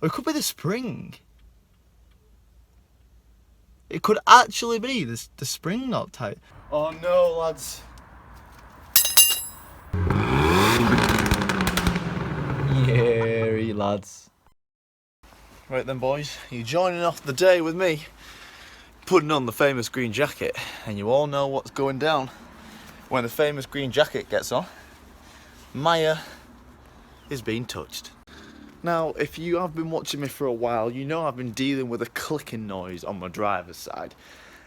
Or it could be the spring. It could actually be the spring not tight. Oh no, lads. Yeah, lads. Right then, boys, you're joining off the day with me, putting on the famous green jacket, and you all know what's going down when the famous green jacket gets on. Maya is being touched. Now, if you have been watching me for a while, you know I've been dealing with a clicking noise on my driver's side.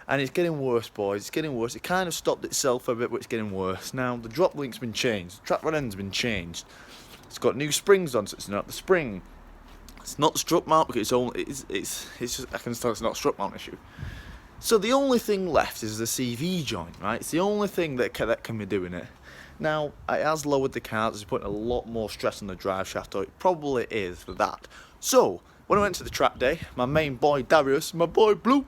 And it's getting worse, boys, it's getting worse. It kind of stopped itself for a bit, but it's getting worse. Now, the drop link's been changed, the trap rod end's been changed. It's got new springs on, so it's not the spring. It's not the strut mount, because it's just, I can tell it's not a strut mount issue. So the only thing left is the CV joint, right? It's the only thing that can be doing it. Now, it has lowered the car, it's putting a lot more stress on the drive shaft, or it probably is for that. So, when I went to the track day, my main boy Darius, my boy Blue,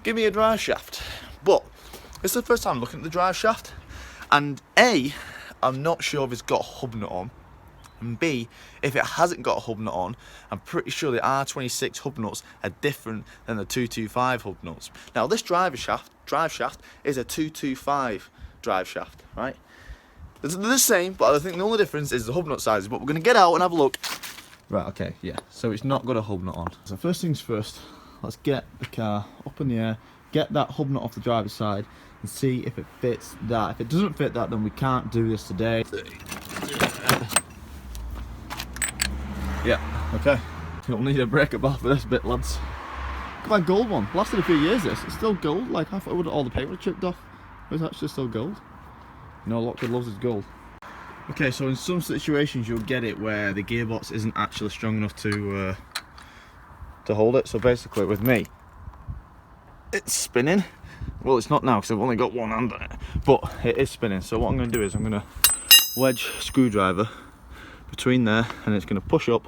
give me a drive shaft. But, it's the first time I'm looking at the drive shaft, and A, I'm not sure if it's got a hub nut on, and B, if it hasn't got a hub nut on, I'm pretty sure the R26 hub nuts are different than the 225 hub nuts. Now, this drive shaft is a 225 drive shaft, right? They're the same, but I think the only difference is the hub nut sizes. But we're going to get out and have a look. Right, okay, yeah. So it's not got a hub nut on. So first things first, let's get the car up in the air, get that hub nut off the driver's side, and see if it fits that. If it doesn't fit that, then we can't do this today. Yeah, okay. You'll need a breaker bar for this bit, lads. Look at my gold one. Lasted a few years, this. It's still gold. Like, I thought all the paint would have chipped off. It's actually still gold. No, Lockwood loves his gold. Okay, so in some situations you'll get it where the gearbox isn't actually strong enough to hold it. So basically with me, it's spinning. Well, it's not now because I've only got one hand on it, but it is spinning. So what I'm going to do is I'm going to wedge screwdriver between there, and it's going to push up,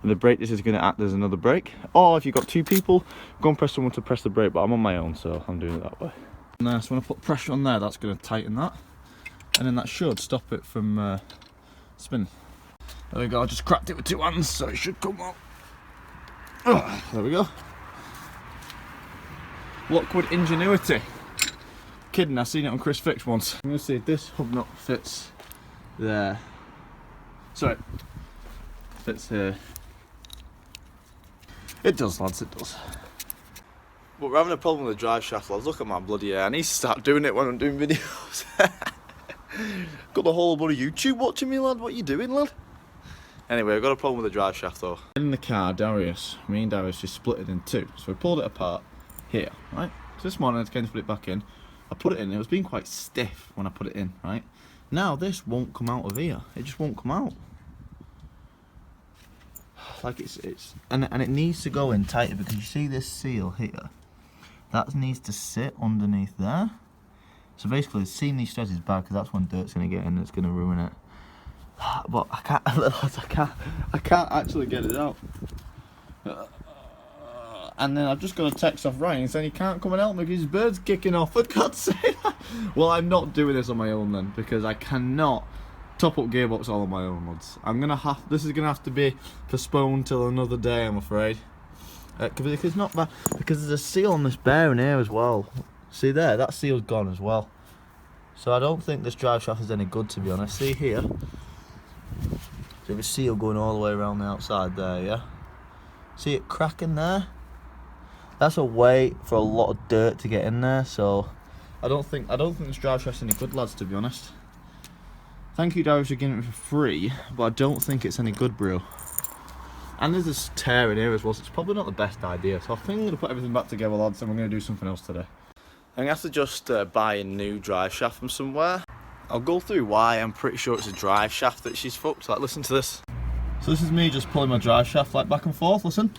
and the brake disc is going to act as another brake. Or if you've got two people, go and press someone to press the brake, but I'm on my own, so I'm doing it that way. And so when I put pressure on there, that's going to tighten that. And then that should stop it from spinning. There we go, I just cracked it with two hands, so it should come up. There we go. Lockwood ingenuity. Kidding, I seen it on Chris Fix once. I'm going to see if this hub nut fits there. Sorry, fits here. It does, lads, it does. But we're having a problem with the drive shaft, lads. Look at my bloody hair. I need to start doing it when I'm doing videos. Got the whole bloody YouTube watching me, lad. What are you doing, lad? Anyway, I've got a problem with the drive shaft though. In the car, me and Darius just split it in two. So we pulled it apart here, right? So this morning I came to put it back in. I put it in, it was being quite stiff when I put it in, right? Now this won't come out of here. It just won't come out. Like and it needs to go in tighter, because you see this seal here? That needs to sit underneath there. So basically, seeing these threads is bad because that's when dirt's going to get in and it's going to ruin it. But I can't actually get it out. And then I've just got a text off Ryan saying he can't come and help me because his bird's kicking off. For God's sake! Well, I'm not doing this on my own then, because I cannot top up gearbox all on my own, lads. This is gonna have to be postponed till another day, I'm afraid. Because it's not bad, because there's a seal on this bearing here as well. See there, that seal's gone as well. So I don't think this drive shaft is any good, to be honest. See here, there's a seal going all the way around the outside there, yeah? See it cracking there? That's a way for a lot of dirt to get in there, so I don't think this drive shaft's any good, lads, to be honest. Thank you, Darius, for getting it for free, but I don't think it's any good, bro. And there's this tear in here as well, so it's probably not the best idea. So I think I'm going to put everything back together, lads, and we're going to do something else today. I'm going to have to just buy a new drive shaft from somewhere. I'll go through why. I'm pretty sure it's a drive shaft that she's fucked. Like, listen to this. So this is me just pulling my drive shaft like back and forth, listen.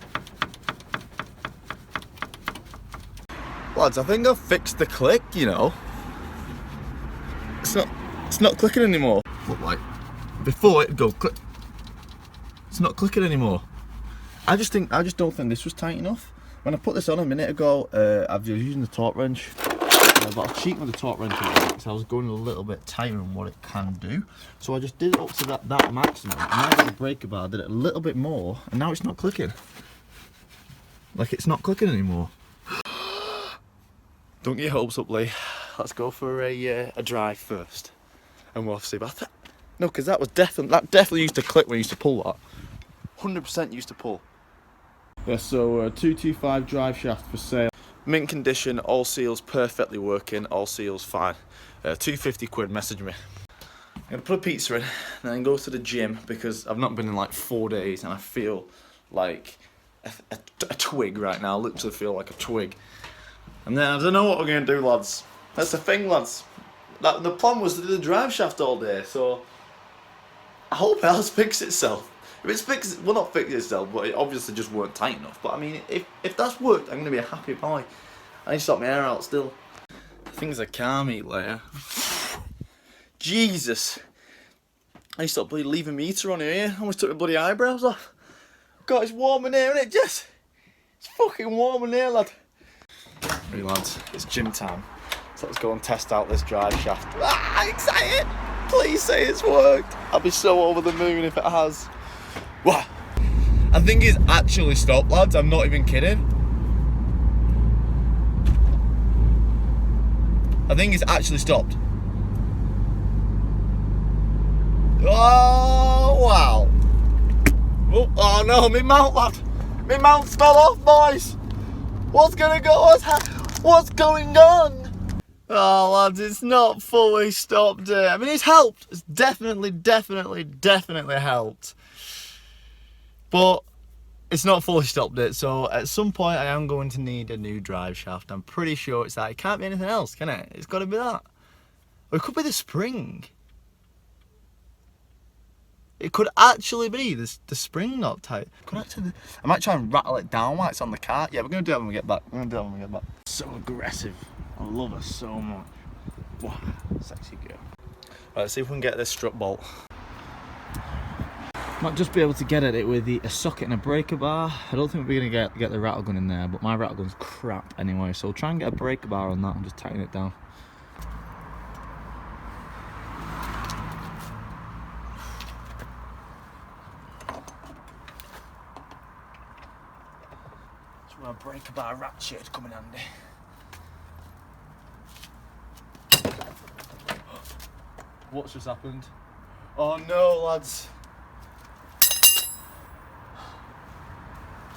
Lads, I think I've fixed the click, you know. It's not clicking anymore. But like, before it'd go click. It's not clicking anymore. I just don't think this was tight enough. When I put this on a minute ago, I was using the torque wrench. but I was cheating with the torque wrench because I was going a little bit tighter than what it can do. So I just did it up to that maximum. And now I got the breaker bar, I did it a little bit more, and now it's not clicking. Like, it's not clicking anymore. Don't get your hopes up, Lee. Let's go for a drive first, and we'll see about that. No, because that definitely used to click when you used to pull that. 100% used to pull. Yeah, so 225 drive shaft for sale. Mint condition, all seals perfectly working, all seals fine. 250 quid, message me. I'm gonna put a pizza in and then go to the gym because I've not been in like 4 days and I feel like a twig right now. I literally feel like a twig. And then I don't know what we're gonna do, lads. That's the thing, lads. The plan was to do the drive shaft all day, so I hope it has fixed itself. If it's fixed, well, not fixed itself, but it obviously just weren't tight enough. But I mean, if that's worked, I'm gonna be a happy boy. I need to sort my hair out still. I think it's a car meat layer. Jesus. I need to stop bloody leaving my heater on here. I almost took my bloody eyebrows off. God, it's warm in here, isn't it, Jess? It's fucking warm in here, lad. Right, lads, it's gym time. So let's go and test out this drive shaft. Ah, excited! Please say it's worked. I'll be so over the moon if it has. Wow. I think it's actually stopped, lads. I'm not even kidding. I think it's actually stopped. Oh, wow. Oh no, my mount, lad. My mount's fell off, boys. What's going on? Oh, lads, it's not fully stopped it. I mean, it's helped. It's definitely helped. But it's not fully stopped it. So at some point, I am going to need a new drive shaft. I'm pretty sure it's that. It can't be anything else, can it? It's got to be that. Or it could be the spring. It could actually be the spring not tight. I might try and rattle it down while it's on the cart. Yeah, we're going to do it when we get back. So aggressive. I love her so much. Wow, sexy girl. Right, let's see if we can get this strut bolt. Might just be able to get at it with a socket and a breaker bar. I don't think we're going to get the rattle gun in there, but my rattle gun's crap anyway. So we'll try and get a breaker bar on that and just tighten it down. That's where a breaker bar ratchet is coming handy. What's just happened? Oh no, lads.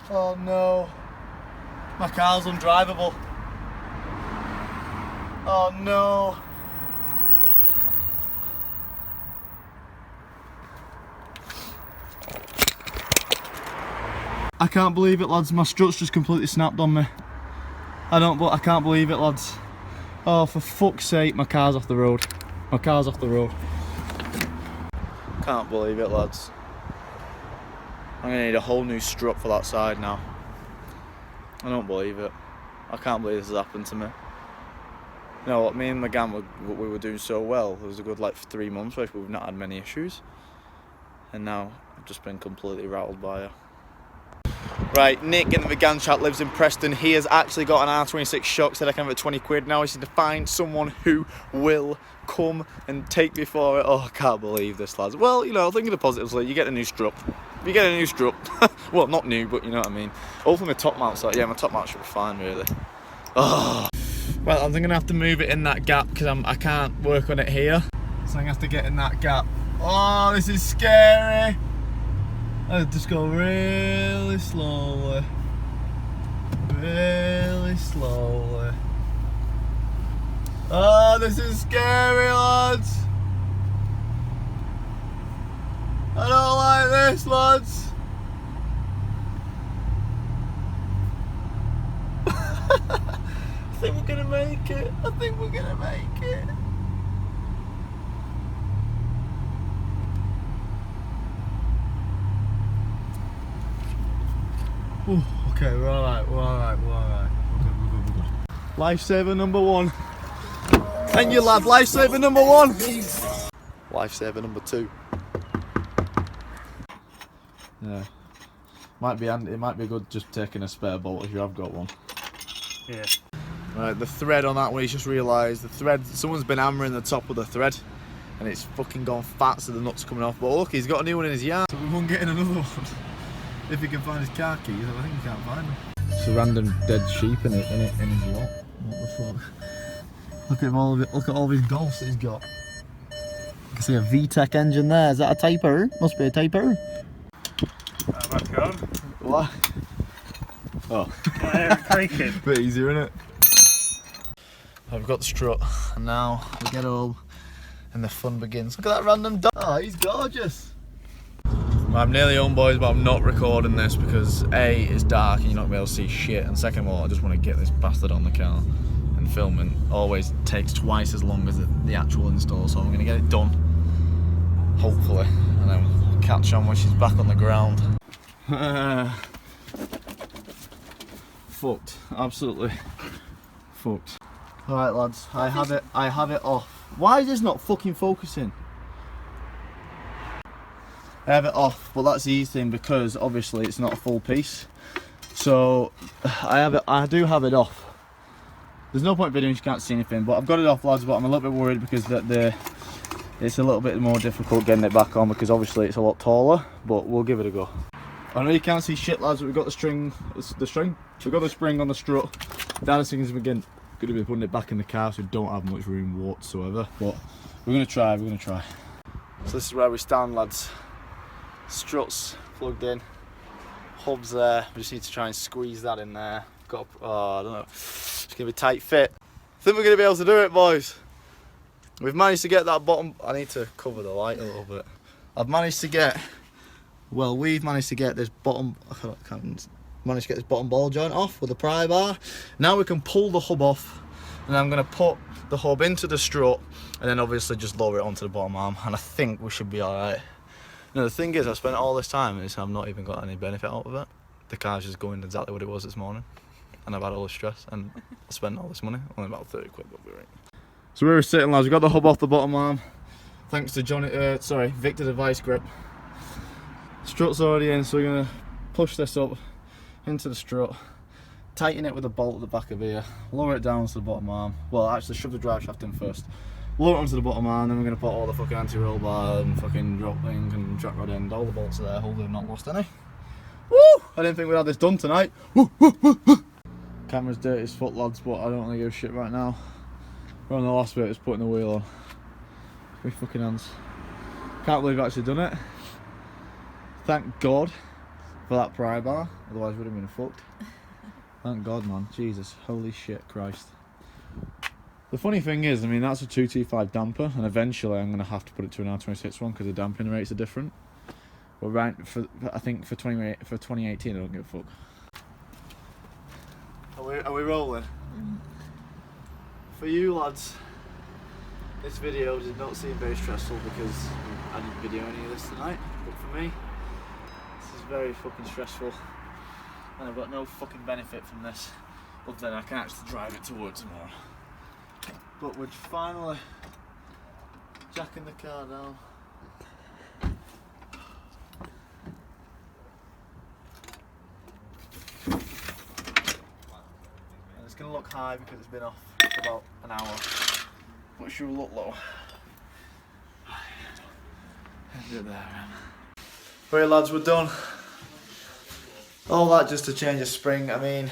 Oh no. My car's undrivable. Oh no. I can't believe it, lads. My strut's just completely snapped on me. I can't believe it, lads. Oh, for fuck's sake, my car's off the road. My car's off the road. Can't believe it, lads. I'm gonna need a whole new strut for that side now. I don't believe it. I can't believe this has happened to me. You know what, me and megane we were doing so well. It was a good like 3 months where we've not had many issues. And now I've just been completely rattled by her. Right, Nick in the megane chat lives in Preston. He has actually got an R26 shock, said I can have it 20 quid. Now he's to find someone who will come and take me for it. Oh, I can't believe this, lads. Well, you know, think of the positives, you get a new strut. You get a new strut. Well, not new, but you know what I mean. Hopefully my top mount's like, yeah, my top mount should be fine, really. Oh. Well, I'm going to have to move it in that gap because I can't work on it here. So I'm going to have to get in that gap. Oh, this is scary. I'll just go really slowly. Really slowly. Oh, this is scary, lads. I don't like this, lads. I think we're gonna make it. I think we're gonna make it. Ooh, okay, we're alright, we're alright. We're good. Lifesaver number 1. Thank you, lad. Lifesaver number 1. Lifesaver number 2. Yeah. It might be good just taking a spare bolt if you have got one. Yeah. Right, the thread on that one, he's just realised the thread, someone's been hammering the top of the thread and it's fucking gone fat, so the nut's coming off. But look, he's got a new one in his yard. So we won't get in another one. If he can find his car keys, I think he can't find them. It's a random dead sheep in his lot. What the fuck? Look at all of it, look at all of his golfs that he's got. You can see a VTEC engine there. Is that a Type-R? Must be a Type-R. Back on. What? Oh. Creaking. Bit easier, innit? I've got the strut, and now we get home and the fun begins. Look at that random dog. Oh, he's gorgeous. I'm nearly home, boys, but I'm not recording this because A, it's dark and you're not going to be able to see shit, and second of all, I just want to get this bastard on the car. And filming always takes twice as long as the actual install, so I'm going to get it done, hopefully, and then we'll catch on when she's back on the ground. Fucked, absolutely fucked. Alright lads, I have it off. Why is this not fucking focusing? I have it off, but that's the easy thing because obviously it's not a full piece. So I do have it off. There's no point videoing, you can't see anything, but I've got it off lads, but I'm a little bit worried because it's a little bit more difficult getting it back on because obviously it's a lot taller, but we'll give it a go. I know you can't see shit lads, but we've got we've got the spring on the strut. Dan's thinking again, going to be putting it back in the car, so we don't have much room whatsoever, but we're going to try. So this is where we stand lads. Struts plugged in, hubs there, we just need to try and squeeze that in there. Got, oh, I don't know, it's going to be a tight fit. I think we're going to be able to do it, boys. We've managed to get that bottom, I need to cover the light a little bit. We've managed to get this bottom, managed to get this bottom ball joint off with the pry bar. Now we can pull the hub off, and I'm going to put the hub into the strut, and then obviously just lower it onto the bottom arm, and I think we should be alright. No, the thing is, I spent all this time and I've not even got any benefit out of it. The car's just going exactly what it was this morning, and I've had all the stress, and I spent all this money, only about 30 quid, but we're right. So we were sitting lads, we got the hub off the bottom arm, thanks to Victor the vice grip. Strut's already in, so we're going to push this up into the strut, tighten it with a bolt at the back of here, lower it down to the bottom arm. Well, actually shove the drive shaft in first. Lower it onto the bottom arm, then we're going to put all the fucking anti-roll bar and fucking drop link and track rod end. All the bolts are there, hopefully I've not lost any. Woo! I didn't think we'd have this done tonight. Woo, woo, woo, woo. Camera's dirty as fuck lads, but I don't want to give a shit right now. We're on the last bit, just putting the wheel on. With fucking hands. Can't believe I've actually done it. Thank God for that pry bar, otherwise we'd have been fucked. Thank God man, Jesus, holy shit, Christ. The funny thing is, I mean, that's a 225 damper, and eventually I'm going to have to put it to an R26 one because the damping rates are different. But right, I think for 2018, I don't give a fuck. Are we rolling? Mm-hmm. For you lads, this video did not seem very stressful because I didn't video any of this tonight. But for me, this is very fucking stressful, and I've got no fucking benefit from this, other than I can actually drive it to work tomorrow. But we're finally jacking the car down. And it's going to look high because it's been off for about an hour, but it should look low. Do it there. Right lads, we're done. All that just to change a spring. I mean,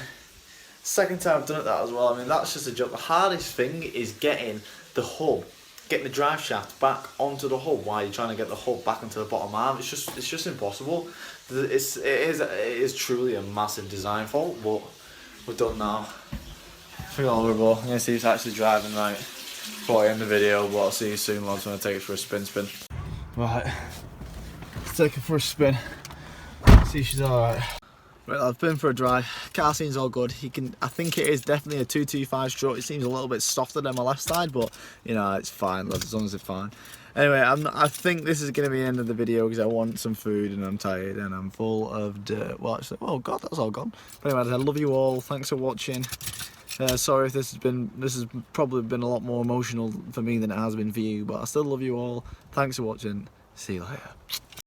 second time I've done it that as well. I mean, that's just a job. The hardest thing is getting the hub, getting the drive shaft back onto the hub while you're trying to get the hub back into the bottom arm. It's just impossible. It is truly a massive design fault, but we're done now. I feel horrible. I'm gonna see it's actually driving right before I end the video, but I'll see you soon lads when I take it for a spin. Right, let's take her for a spin. See if she's alright. Right, I've been for a drive. Car seems all good. I think it is definitely a 225 strut. It seems a little bit softer than my left side, but you know, it's fine, lads, as long as it's fine. Anyway, I think this is going to be the end of the video because I want some food and I'm tired and I'm full of dirt. Well, actually, oh god, that's all gone. But anyway, I love you all. Thanks for watching. Sorry if this has probably been a lot more emotional for me than it has been for you, but I still love you all. Thanks for watching. See you later.